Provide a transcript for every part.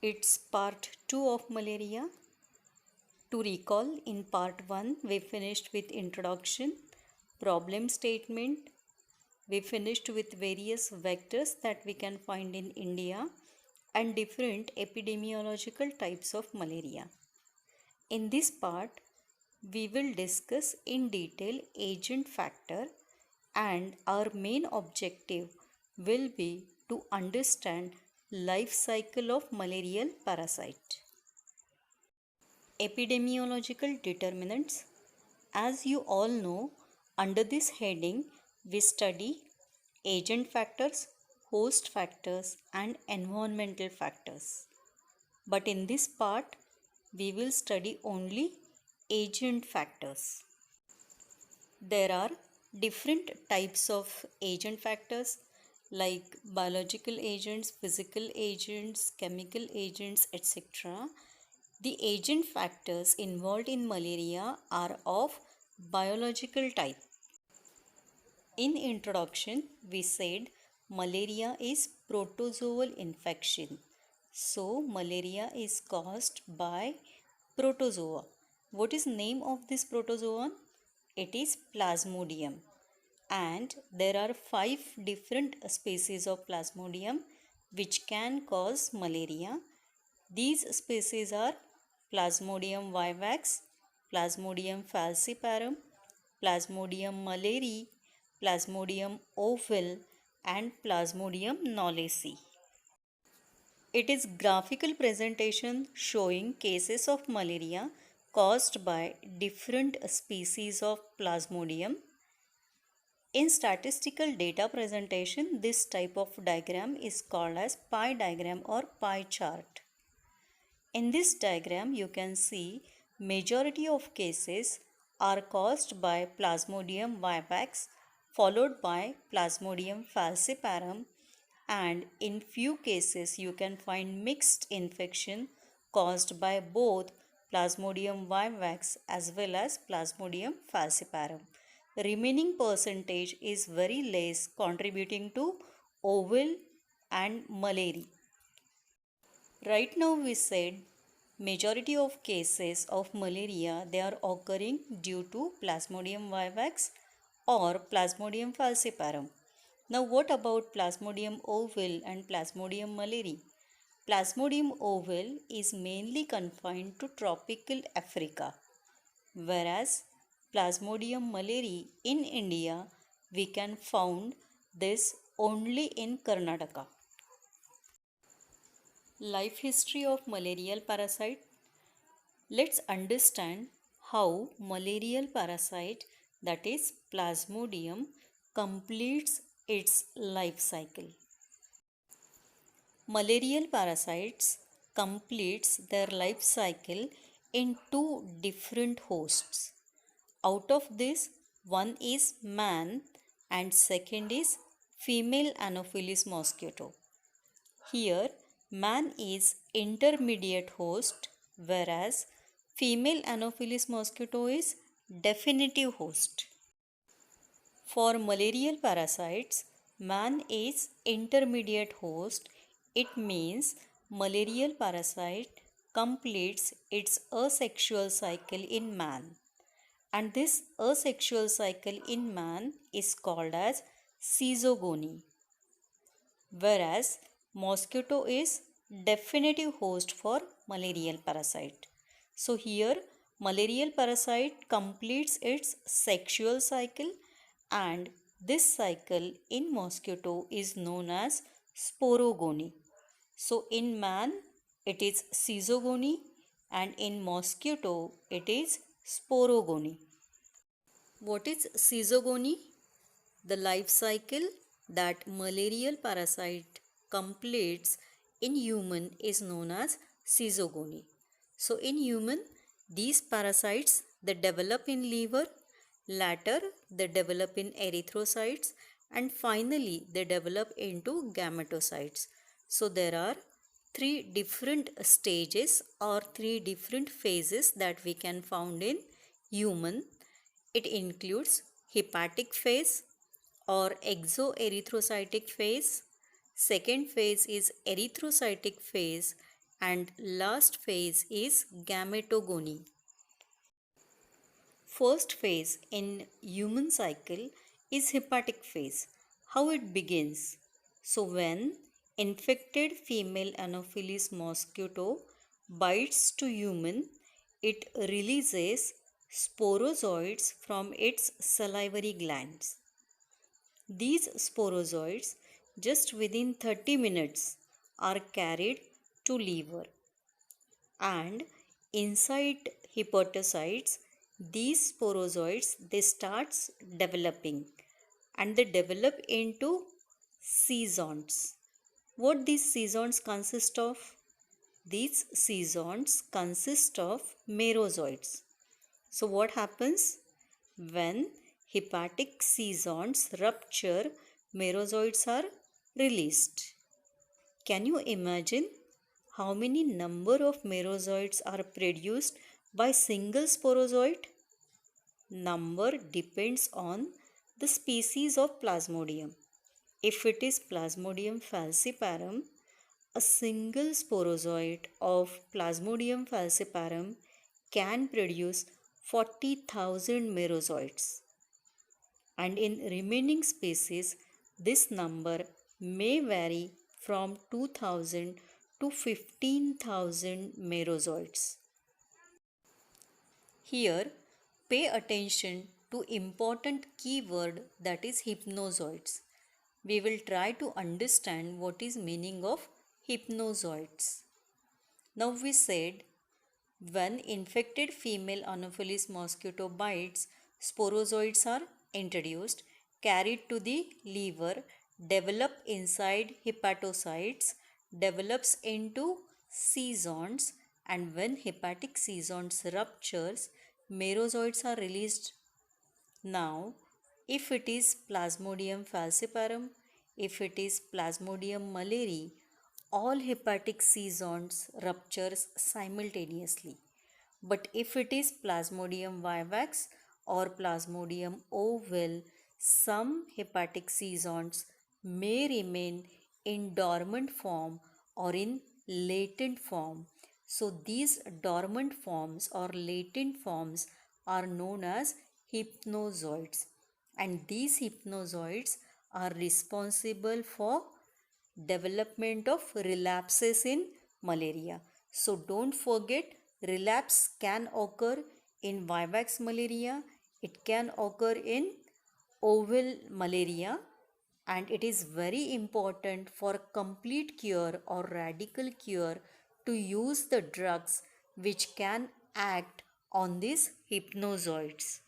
It's part 2 of malaria. To recall, in part 1, we finished with introduction, problem statement. We finished with various vectors that we can find in India and different epidemiological types of malaria. In this part, we will discuss in detail agent factor, and our main objective will be to understand life cycle of malarial parasite. Epidemiological determinants. As you all know, under this heading, we study agent factors, host factors, and environmental factors. But in this part, we will study only agent factors. There are different types of agent factors like biological agents, physical agents, chemical agents, etc. The agent factors involved in malaria are of biological type. In introduction, we said malaria is protozoal infection. So, malaria is caused by protozoa. What is name of this protozoan? It is Plasmodium. And there are 5 different species of Plasmodium which can cause malaria. These species are Plasmodium vivax, Plasmodium falciparum, Plasmodium malariae, Plasmodium ovale, and Plasmodium knowlesi. It is graphical presentation showing cases of malaria caused by different species of Plasmodium. In statistical data presentation, this type of diagram is called as pie diagram or pie chart. In this diagram, you can see majority of cases are caused by Plasmodium vivax followed by Plasmodium falciparum, and in few cases you can find mixed infection caused by both Plasmodium vivax as well as Plasmodium falciparum. Remaining percentage is very less, contributing to ovale and malaria. Right now we said majority of cases of malaria, they are occurring due to Plasmodium vivax or Plasmodium falciparum. Now what about Plasmodium ovale and Plasmodium malariae? Plasmodium ovale is mainly confined to tropical Africa, whereas Plasmodium malariae in India we can found this only in Karnataka. Life history of malarial parasite. Let's understand how malarial parasite, that is Plasmodium, completes its life cycle. Malarial parasites completes their life cycle in two different hosts. Out of this, one is man and second is female Anopheles mosquito. Here, man is intermediate host, whereas female Anopheles mosquito is definitive host. For malarial parasites, man is intermediate host. It means malarial parasite completes its asexual cycle in man. And this asexual cycle in man is called as caesogony, whereas mosquito is definitive host for malarial parasite. So here malarial parasite completes its sexual cycle, and this cycle in mosquito is known as sporogony. So in man it is caesogony and in mosquito it is sporogony. What is caesogony? The life cycle that malarial parasite completes in human is known as caesogony. So in human, these parasites they develop in liver, later they develop in erythrocytes, and finally they develop into gametocytes. So there are three different stages or three different phases that we can found in human. It includes hepatic phase or exoerythrocytic phase. Second phase is erythrocytic phase, and last phase is gametogony. First phase in human cycle is hepatic phase. How it begins? So when infected female Anopheles mosquito bites to human, it releases sporozoites from its salivary glands. These sporozoites just within 30 minutes are carried to liver, and inside hepatocytes these sporozoites they starts developing and they develop into seasons. What these seasons consist of? These seasons consist of merozoites. So what happens when hepatic seasons rupture? Merozoites are released. Can you imagine how many number of merozoites are produced by single sporozoite? Number depends on the species of Plasmodium. If it is Plasmodium falciparum, a single sporozoite of Plasmodium falciparum can produce 40,000 merozoites. And in remaining species, this number may vary from 2000 to 15,000 merozoites. Here, pay attention to important keyword, that is hypnozoites. We will try to understand what is meaning of hypnozoites. Now we said when infected female Anopheles mosquito bites, sporozoites are introduced, carried to the liver, develop inside hepatocytes, develops into seasons, and when hepatic seasons ruptures, merozoites are released. Now, if it is Plasmodium falciparum, if it is Plasmodium malariae, all hepatic seasons ruptures simultaneously. But if it is Plasmodium vivax or Plasmodium ovale, some hepatic seasons may remain in dormant form or in latent form. So these dormant forms or latent forms are known as hypnozoites, and these hypnozoites are responsible for development of relapses in malaria. So don't forget, relapse can occur in vivax malaria, it can occur in oval malaria, and it is very important for complete cure or radical cure to use the drugs which can act on these hypnozoites.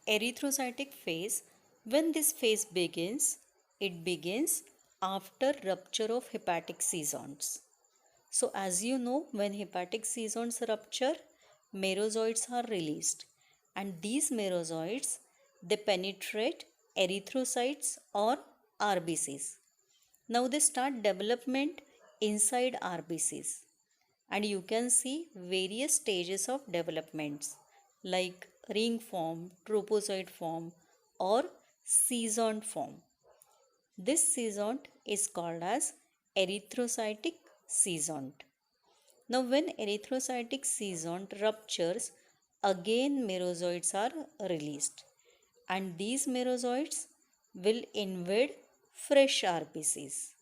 Erythrocytic phase, when this phase begins, it begins after rupture of hepatic seasons. So as you know, when hepatic seasons rupture, merozoites are released, and these merozoites they penetrate erythrocytes or RBCs. Now they start development inside RBCs, and you can see various stages of developments like ring form, tropozoite form, or seasoned form. This seasoned is called as erythrocytic seasoned. Now when erythrocytic seasoned ruptures, again merozoites are released, and these merozoites will invade fresh RBCs.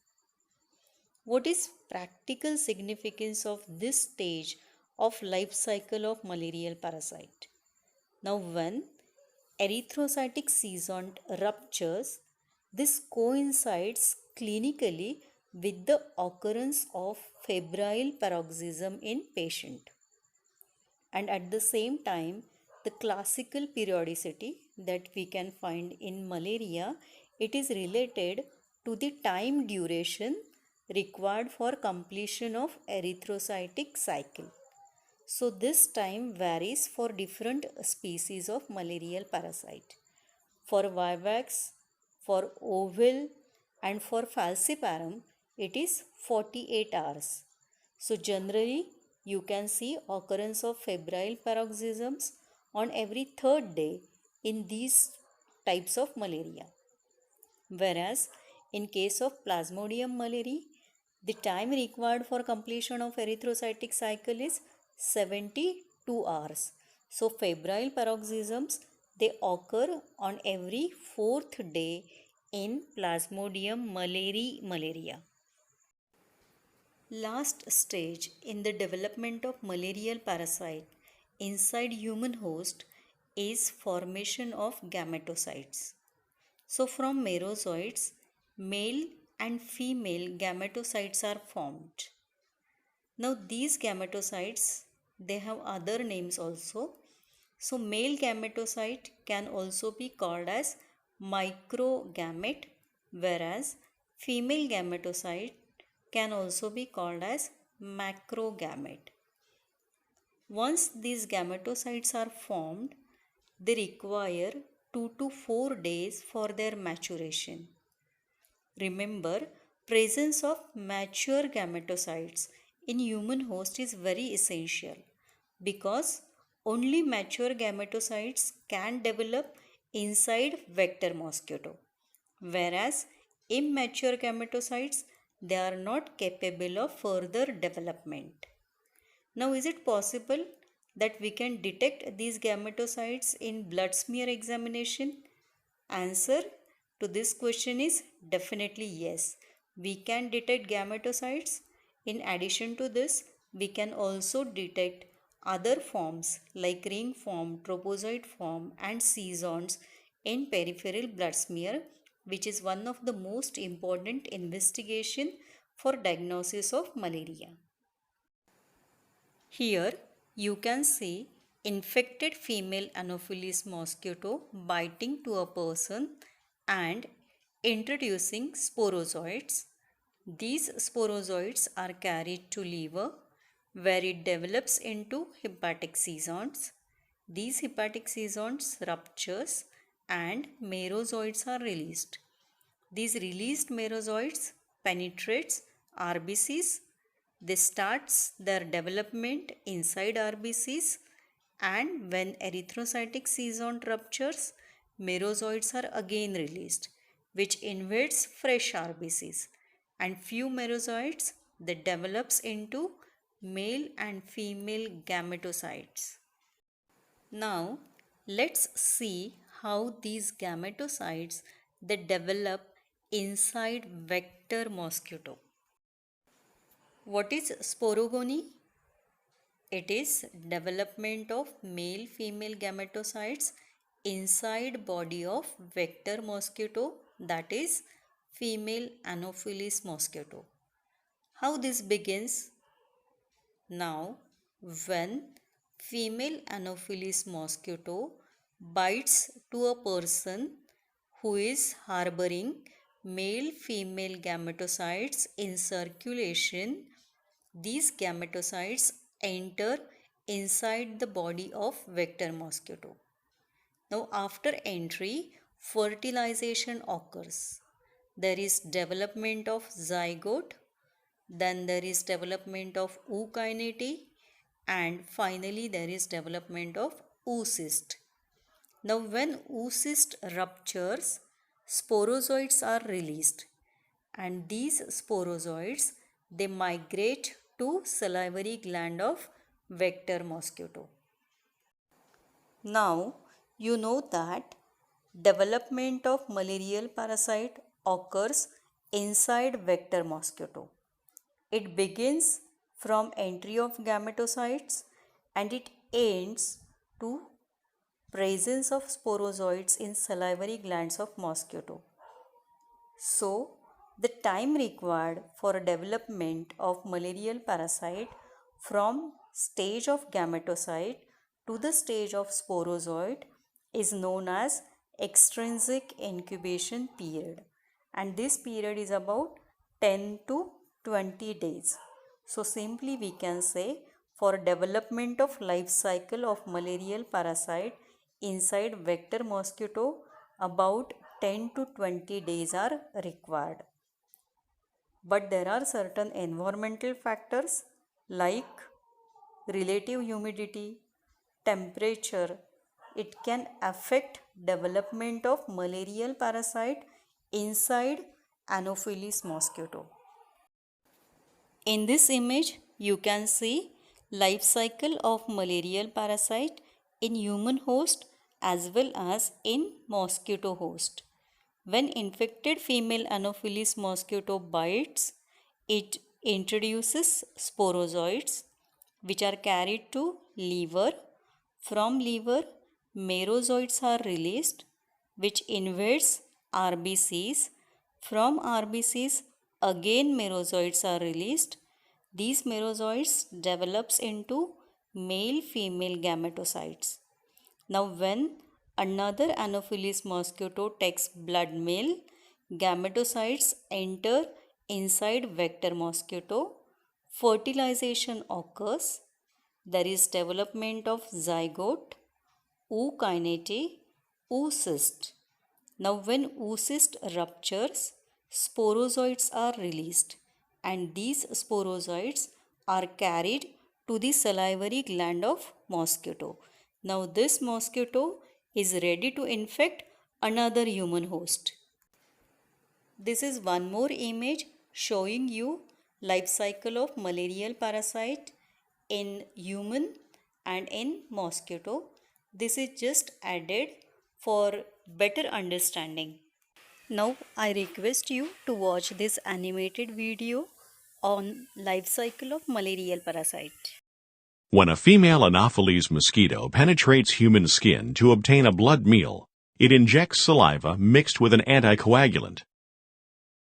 What is practical significance of this stage of life cycle of malarial parasite? Now when erythrocytic season ruptures, this coincides clinically with the occurrence of febrile paroxysm in patient, and at the same time the classical periodicity that we can find in malaria, it is related to the time duration required for completion of erythrocytic cycle. So this time varies for different species of malarial parasite. For vivax, for ovale, and for falciparum, it is 48 hours. So generally, you can see occurrence of febrile paroxysms on every third day in these types of malaria. Whereas in case of Plasmodium malariae, The time required for completion of erythrocytic cycle is 72 hours. So febrile paroxysms, they occur on every fourth day in Plasmodium malariae malaria. Last stage in the development of malarial parasite inside human host is formation of gametocytes. So from merozoites, male and female gametocytes are formed. Now these gametocytes, they have other names also. So male gametocyte can also be called as microgamete, whereas female gametocyte can also be called as macrogamete. Once these gametocytes are formed, they require 2 to 4 days for their maturation. Remember, presence of mature gametocytes in human host is very essential because only mature gametocytes can develop inside vector mosquito, whereas immature gametocytes, they are not capable of further development. Now, is it possible that we can detect these gametocytes in blood smear examination? Answer to this question is definitely yes. We can detect gametocytes. In addition to this, we can also detect other forms like ring form, tropozoid form and seasons in peripheral blood smear, which is one of the most important investigation for diagnosis of malaria. Here you can see infected female Anopheles mosquito biting to a person and introducing sporozoites. These sporozoites are carried to liver where it develops into hepatic seasons. These hepatic seasons ruptures and merozoites are released. These released merozoites penetrates RBCs. They starts their development inside RBCs, and when erythrocytic season ruptures, merozoites are again released, which invades fresh RBCs, and few merozoites that develops into male and female gametocytes. Now, let's see how these gametocytes they develop inside vector mosquito. What is sporogony? It is development of male female gametocytes inside body of vector mosquito, that is female Anopheles mosquito. How this begins? Now, when female Anopheles mosquito bites to a person who is harboring male female gametocytes in circulation, these gametocytes enter inside the body of vector mosquito. Now, after entry, fertilization occurs. There is development of zygote, then there is development of ookinete, and finally there is development of oocyst. Now, when oocyst ruptures, sporozoites are released, and these sporozoites they migrate to salivary gland of vector mosquito. Now, you know that development of malarial parasite occurs inside vector mosquito. It begins from entry of gametocytes and it ends to presence of sporozoites in salivary glands of mosquito. So, the time required for development of malarial parasite from stage of gametocyte to the stage of sporozoid is known as extrinsic incubation period, and this period is about 10 to 20 days. So simply we can say for development of life cycle of malarial parasite inside vector mosquito about 10 to 20 days are required. But there are certain environmental factors like relative humidity, temperature. It can affect development of malarial parasite inside Anopheles mosquito. In this image, you can see life cycle of malarial parasite in human host as well as in mosquito host. When infected female Anopheles mosquito bites, it introduces sporozoites which are carried to liver. From liver, merozoites are released which invades RBCs. From RBCs, again merozoites are released. These merozoites develops into male-female gametocytes. Now when another Anopheles mosquito takes blood meal, gametocytes enter inside vector mosquito, fertilization occurs, there is development of zygote, ookinete, oocyst. Now when oocyst ruptures, sporozoites are released and these sporozoites are carried to the salivary gland of mosquito. Now this mosquito is ready to infect another human host. This is one more image showing you life cycle of malarial parasite in human and in mosquito. This is just added for better understanding. Now I request you to watch this animated video on life cycle of malarial parasite. When a female Anopheles mosquito penetrates human skin to obtain a blood meal, it injects saliva mixed with an anticoagulant.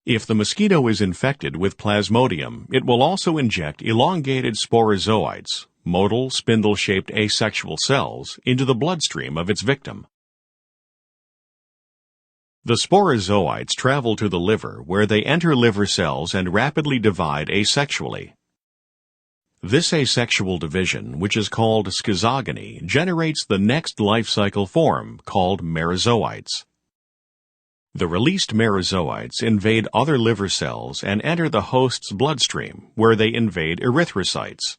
If the mosquito is infected with Plasmodium, it will also inject elongated sporozoites, motile spindle-shaped asexual cells, into the bloodstream of its victim. The sporozoites travel to the liver where they enter liver cells and rapidly divide asexually. This asexual division, which is called schizogony, generates the next life cycle form called merozoites. The released merozoites invade other liver cells and enter the host's bloodstream, where they invade erythrocytes.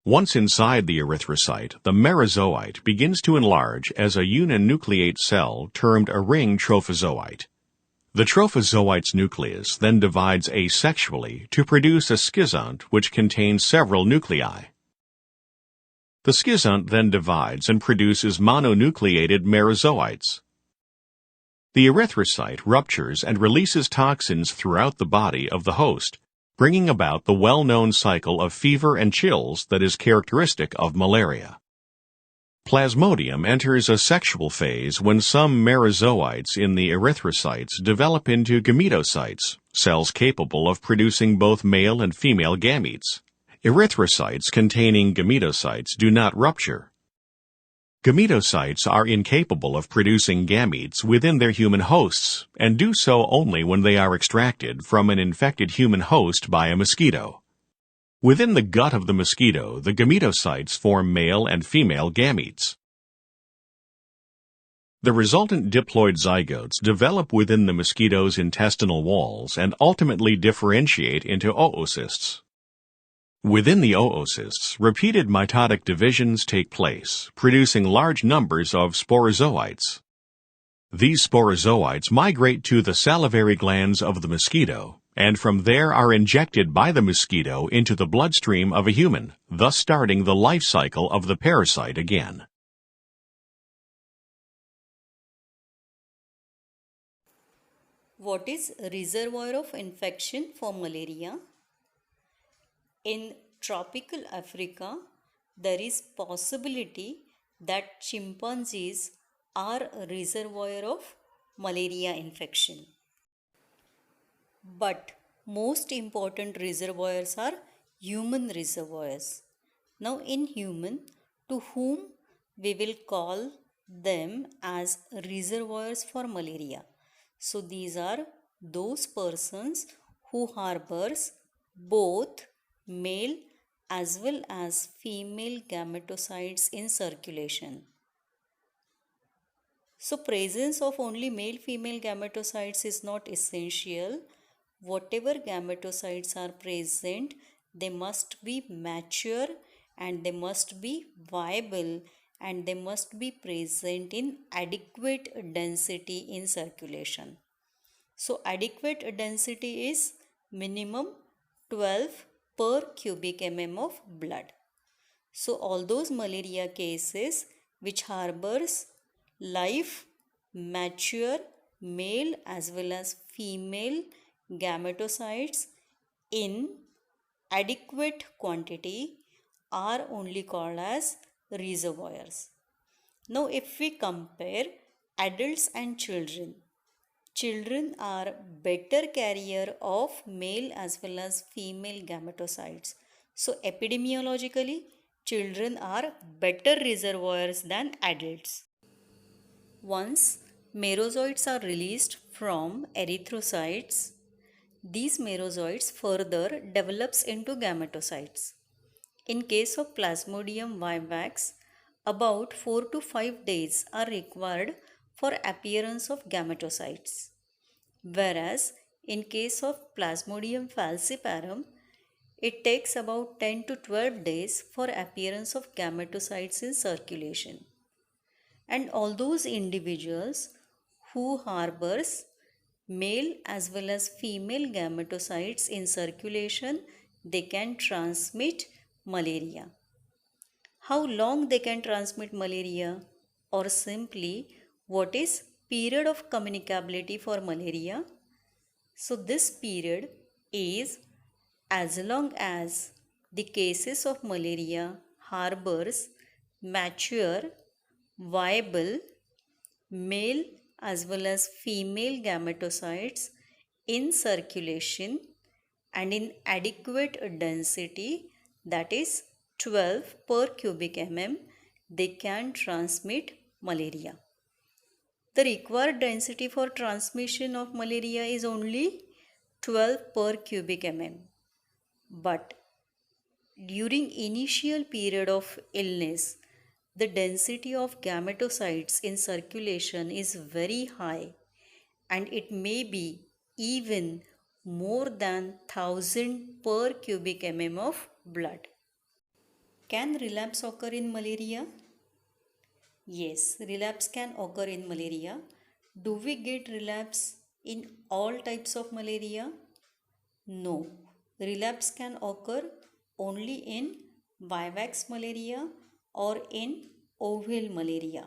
Once inside the erythrocyte, the merozoite begins to enlarge as a uninucleate cell termed a ring trophozoite. The trophozoite's nucleus then divides asexually to produce a schizont which contains several nuclei. The schizont then divides and produces mononucleated merozoites. The erythrocyte ruptures and releases toxins throughout the body of the host, bringing about the well-known cycle of fever and chills that is characteristic of malaria. Plasmodium enters a sexual phase when some merozoites in the erythrocytes develop into gametocytes, cells capable of producing both male and female gametes. Erythrocytes containing gametocytes do not rupture. Gametocytes are incapable of producing gametes within their human hosts and do so only when they are extracted from an infected human host by a mosquito. Within the gut of the mosquito, the gametocytes form male and female gametes. The resultant diploid zygotes develop within the mosquito's intestinal walls and ultimately differentiate into oocysts. Within the oocysts, repeated mitotic divisions take place, producing large numbers of sporozoites. These sporozoites migrate to the salivary glands of the mosquito, and from there are injected by the mosquito into the bloodstream of a human, thus starting the life cycle of the parasite again. What is reservoir of infection for malaria? In tropical Africa, there is possibility that chimpanzees are a reservoir of malaria infection. But most important reservoirs are human reservoirs. Now in human, to whom we will call them as reservoirs for malaria. So these are those persons who harbors both male as well as female gametocytes in circulation. So presence of only male-female gametocytes is not essential. Whatever gametocytes are present, they must be mature and they must be viable and they must be present in adequate density in circulation. So adequate density is minimum 12 per cubic mm of blood. So all those malaria cases which harbors live, mature, male as well as female gametocytes in adequate quantity are only called as reservoirs. Now if we compare adults and children, children are better carrier of male as well as female gametocytes. So epidemiologically, children are better reservoirs than adults. Once merozoites are released from erythrocytes, these merozoites further develops into gametocytes. In case of Plasmodium vivax, about 4 to 5 days are required for appearance of gametocytes. Whereas in case of Plasmodium falciparum, it takes about 10 to 12 days for appearance of gametocytes in circulation. And all those individuals who harbors male as well as female gametocytes in circulation, they can transmit malaria. How long they can transmit malaria, or simply what is period of communicability for malaria? So this period is as long as the cases of malaria harbors mature, viable male as well as female gametocytes in circulation and in adequate density, that is 12 per cubic mm, they can transmit malaria. The required density for transmission of malaria is only 12 per cubic mm. But during initial period of illness, the density of gametocytes in circulation is very high and it may be even more than 1000 per cubic mm of blood. Can relapse occur in malaria? Yes, relapse can occur in malaria. Do we get relapse in all types of malaria? No. Relapse can occur only in vivax malaria or in oval malaria.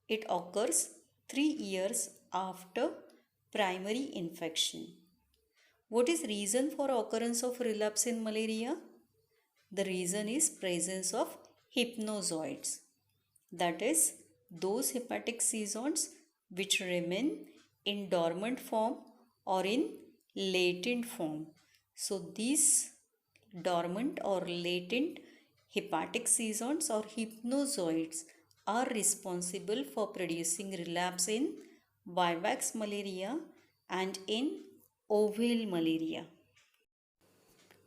It occurs 3 years after primary infection. What is reason for occurrence of relapse in malaria? The reason is presence of hypnozoites. That is, those hepatic seasons which remain in dormant form or in latent form. So these dormant or latent hepatic seasons or hypnozoites are responsible for producing relapse in vivax malaria and in oval malaria.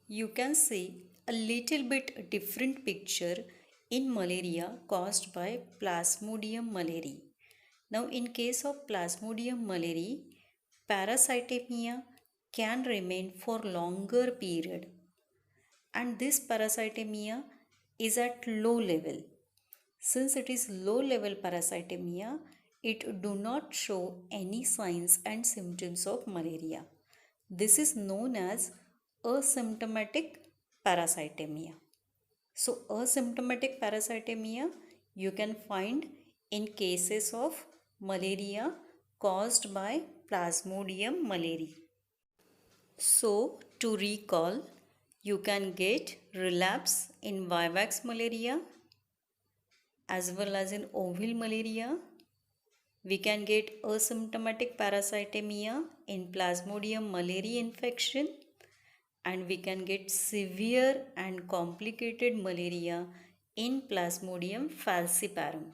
You can see a little bit different picture in malaria caused by Plasmodium malaria. Now in case of Plasmodium malaria, parasitemia can remain for longer period and this parasitemia is at low level. Since it is low level parasitemia, it do not show any signs and symptoms of malaria. This is known as asymptomatic parasitemia. So asymptomatic parasitemia you can find in cases of malaria caused by Plasmodium malaria. So to recall, you can get relapse in vivax malaria as well as in oval malaria. We can get asymptomatic parasitemia in Plasmodium malaria infection and we can get severe and complicated malaria in Plasmodium falciparum.